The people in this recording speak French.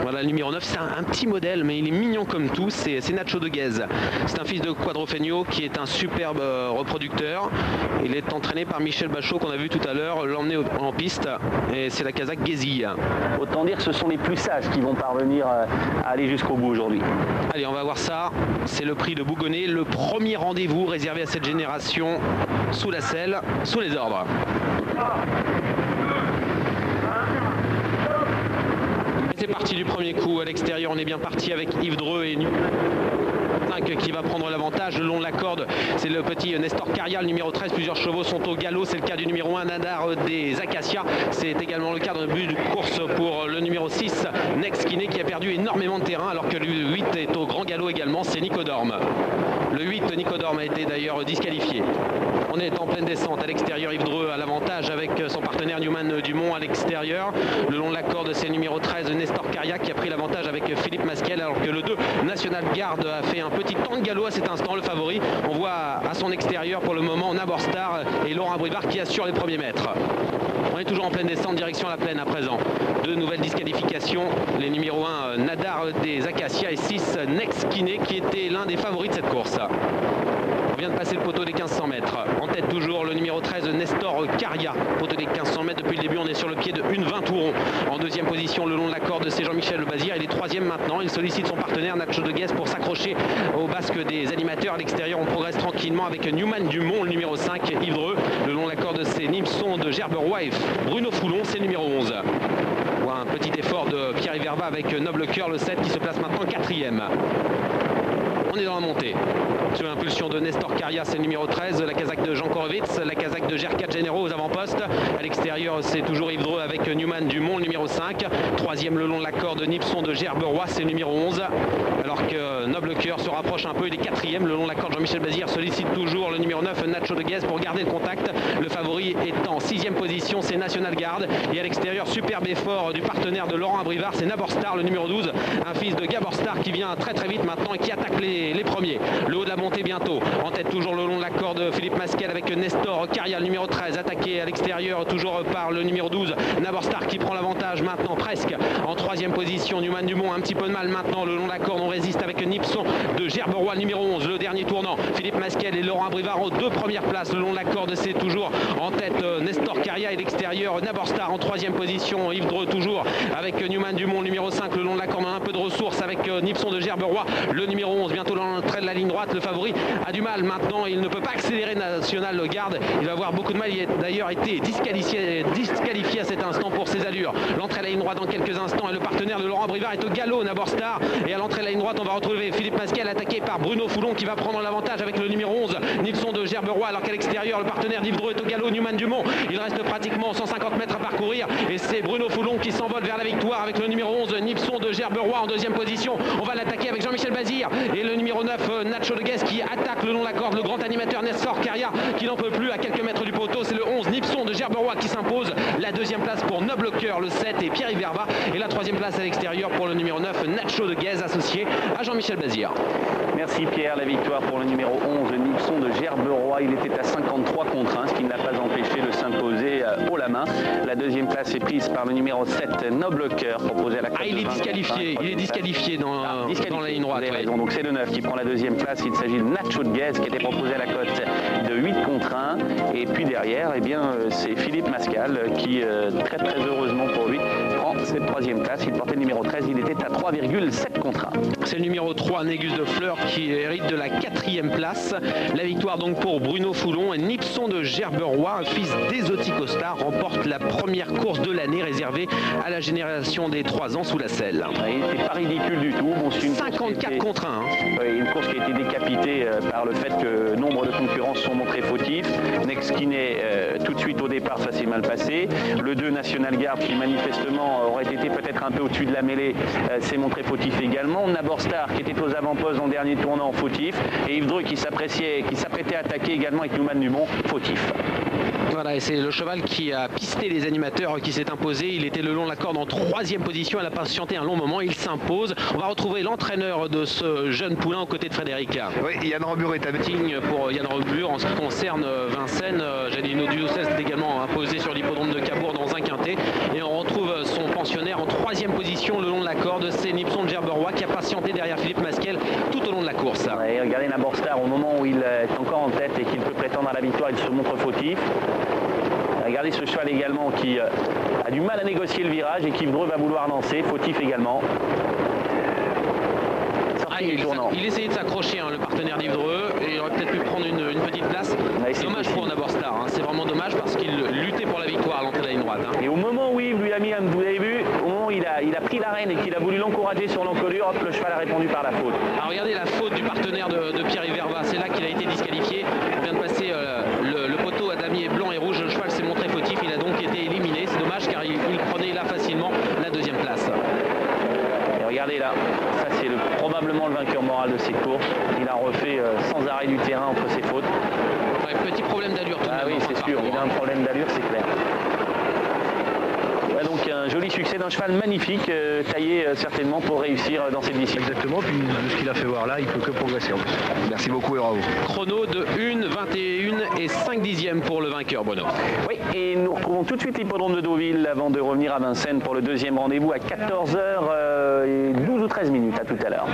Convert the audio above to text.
Voilà, le numéro 9, c'est un petit modèle, mais il est mignon comme tout, c'est Nacho de Guèze. C'est un fils de Quadrofenio qui est un superbe reproducteur. Il est entraîné par Michel Bachot qu'on a vu tout à l'heure, l'emmener en piste, et c'est la Kazakh Guézille. Autant dire que ce sont les plus sages qui vont parvenir à aller jusqu'au bout aujourd'hui. Allez, on va voir ça, c'est le prix de Bougonnet, le premier rendez-vous réservé à cette génération sous la selle, sous les ordres. C'est parti du premier coup à l'extérieur, on est bien parti avec Yves Dreux et 5 qui va prendre l'avantage le long de la corde. C'est le petit Nestor Caria, le numéro 13. Plusieurs chevaux sont au galop. C'est le cas du numéro 1, Nadar des Acacias. C'est également le cas dans le but de course pour le numéro 6, Nex Kiné, qui a perdu énormément de terrain alors que le 8 est au grand galop également. C'est Nicodorme. Le 8, Nicodorme, a été d'ailleurs disqualifié. On est en pleine descente à l'extérieur. Yves Dreux à l'avantage avec son partenaire Newman Dumont à l'extérieur. Le long de la corde, c'est le numéro 13, Nestor Caria, qui a pris l'avantage avec Philippe Masquel, alors que le 2, National Guard, a fait un petit temps de galop à cet instant. Le favori, on voit à son extérieur pour le moment Nabor Star et Laurent Abrivard qui assure les premiers mètres. On est toujours en pleine descente, direction la plaine à présent. Deux nouvelles disqualifications, les numéros 1, Nadar des Acacias, et 6, Nex Kiné, qui était l'un des favoris de cette course. On vient de passer le poteau des 1500 mètres. En tête toujours le numéro 13, Nestor Caria. Poteau des 1500 mètres, depuis le début on est sur le pied de 1,20 tourons. En deuxième position le long de la corde, c'est Jean-Michel Bazir. Il est troisième maintenant. Il sollicite son partenaire Nacho de Guèze pour s'accrocher au basque des animateurs. À l'extérieur on progresse tranquillement avec Newman Dumont, le numéro 5, Yves Dreux. Le long de la corde, c'est Nipson de Gerberoy et Bruno Foulon, c'est le numéro 11. Un petit effort de Pierre Iverva avec Noble Cœur, le 7, qui se place maintenant quatrième. On est dans la montée. Sur l'impulsion de Nestor Caria, c'est le numéro 13, la Kazakh de Jean Korovitz, la Kazakh de Gerkat Généraux aux avant-postes. À l'extérieur, c'est toujours Yves Dreux avec Newman Dumont, le numéro 5. Troisième le long de la corde, Nipson de Gerberoy, c'est le numéro 11. Alors que Noble Cœur se rapproche un peu, il est quatrième. Le long de la corde, Jean-Michel Bazir sollicite toujours le numéro 9, Nacho de Guèze, pour garder le contact. Le favori est en sixième position, c'est National Guard. Et à l'extérieur, superbe effort du partenaire de Laurent Abrivard, c'est Nabor Star, le numéro 12. Un fils de Gabor Star qui vient très très vite maintenant et qui attaque les premiers. Le haut de la montée bientôt. En tête toujours le long de la corde, Philippe Masquel avec Nestor Caria, le numéro 13, attaqué à l'extérieur toujours par le numéro 12, Nabor Star, qui prend l'avantage maintenant presque. En troisième position, Newman Dumont, un petit peu de mal maintenant. Le long de la corde, on résiste avec Nipson de Gerberoy, le numéro 11, le dernier tournant. Philippe Masquel et Laurent Abrivard aux deux premières places. Le long de la corde, c'est toujours en tête Nestor Caria et l'extérieur Nabor Star. En troisième position, Yves Dreux toujours avec Newman Dumont, numéro 5. Le long de la corde, on a un peu de ressources avec Nipson de Gerberoy, le numéro 11. Bientôt l'entrée de la ligne droite, le favori a du mal maintenant, il ne peut pas accélérer National Guard, il va avoir beaucoup de mal. Il a d'ailleurs été disqualifié à cet instant pour ses allures. L'entrée à la ligne droite dans quelques instants, et le partenaire de Laurent Abrivard est au galop, Nabor Star. Et à l'entrée à la ligne droite, on va retrouver Philippe Masquel attaqué par Bruno Foulon, qui va prendre l'avantage avec le numéro 11, Nipson de Gerberoy, alors qu'à l'extérieur, le partenaire d'Yves Dreux est au galop, Newman Dumont. Il reste pratiquement 150 mètres à parcourir, et c'est Bruno Foulon qui s'envole vers la victoire avec le numéro 11, Nipson de Gerberoy en deuxième position. On va l'attaquer avec Jean-Michel Bazir et le numéro 9, Nacho de Guèze, qui attaque le long de la corde. Le grand animateur Nestor Caria qui n'en peut plus à quelques mètres du poteau. C'est le 11, Nipson de Gerberoy, qui s'impose. La deuxième place pour Noble Cœur, le 7, et Pierre Iverva. Et la troisième place à l'extérieur pour le numéro 9, Nacho de Guèze, associé à Jean-Michel Bazir. Merci Pierre. La victoire pour le numéro 11, Nipson de Gerberoy. Il était à 53 contre 1, ce qui ne l'a pas empêché de s'imposer haut la main. La deuxième place est prise par le numéro 7, Noble Cœur, proposé à la cote. Il est disqualifié. Il est disqualifié dans la ligne droite. Vous avez raison. Donc c'est le 9 qui prend la deuxième place. Il s'agit de Nacho de Guèze, qui était proposé à la cote de 8 contre 1. Et puis derrière, eh bien, c'est Philippe Mascal qui, très très heureusement pour lui, prend cette troisième place. Il portait le numéro 13. Il était à 3,7 contre 1. C'est le numéro 3, Négus de Fleur, qui hérite de la quatrième place. La victoire donc pour Bruno Foulon. Nipson de Gerberoy, un fils d'Exoticostar, remporte la première course de l'année réservée à la génération des 3 ans sous la selle. C'est pas ridicule du tout. Bon, 54 contre 1. Une course qui a été décapitée par le fait que nombre de concurrents se sont montrés fautifs. Nex Kiné, tout de suite au départ, ça s'est mal passé. Le 2, National Guard, qui manifestement aurait été peut-être un peu au-dessus de la mêlée, s'est montré fautif également. Nabor Star, qui était aux avant-postes en dernier tournant, fautif. Et Yves Dreux, qui s'apprêtait à attaquer également avec Newman Dumont, fautif. Voilà, et c'est le cheval qui a pisté les animateurs qui s'est imposé. Il était le long de la corde en troisième position. Elle a patienté un long moment. Il s'impose. On va retrouver l'entraîneur de ce jeune poulain aux côtés de Frédéric. Oui, Yann Robur est avec. Pour Yann Robur en ce qui concerne Vincennes. Janino Ducès est également imposé sur l'hippodrome de Cabourg dans un quintet. Et on retrouve son pensionnaire en 3e position le long de la corde. C'est Nipson Gerberoy qui a patienté derrière Philippe Masquel tout au long de la course. Ouais, regardez Naborstar, au moment où il est encore en tête et qu'il peut prétendre à la victoire, il se montre fautif. Regardez ce cheval également qui a du mal à négocier le virage et qui va vouloir lancer, fautif également. Il essayait de s'accrocher, le partenaire d'Yves Dreux, et il aurait peut-être pu prendre une petite place. Dommage pour Naborstar, c'est vraiment dommage parce qu'il luttait pour la victoire à l'entrée de la ligne droite. Et au moment où Yves lui a mis, vous avez vu, au moment où il a pris l'arène et qu'il a voulu l'encourager sur l'encolure, hop, le cheval a répondu par la faute. Alors regardez la faute du partenaire de Pierre-Yves Verva, c'est là qu'il a été disqualifié. Il vient de passer le poteau à damier blanc et rouge, le cheval s'est montré fautif, il a donc été éliminé. C'est dommage car il prenait là facilement la 2e place. Et regardez là, ça c'est probablement le vainqueur moral de cette course. Il a refait sans arrêt du terrain entre ses fautes. Ouais, petit problème d'allure tout de même. Ah oui, c'est sûr, il a un problème d'allure, c'est clair. Ouais, donc un joli succès d'un cheval magnifique, taillé certainement pour réussir dans cette discipline. Exactement, puis de ce qu'il a fait voir là, il peut que progresser en plus. Merci beaucoup et bravo. Chrono de 1:21 et 5/10 pour le vainqueur, Bruno. Oui, et nous retrouvons tout de suite l'hippodrome de Deauville avant de revenir à Vincennes pour le 2e rendez-vous à 14h12 ou 13 minutes. À tout à l'heure.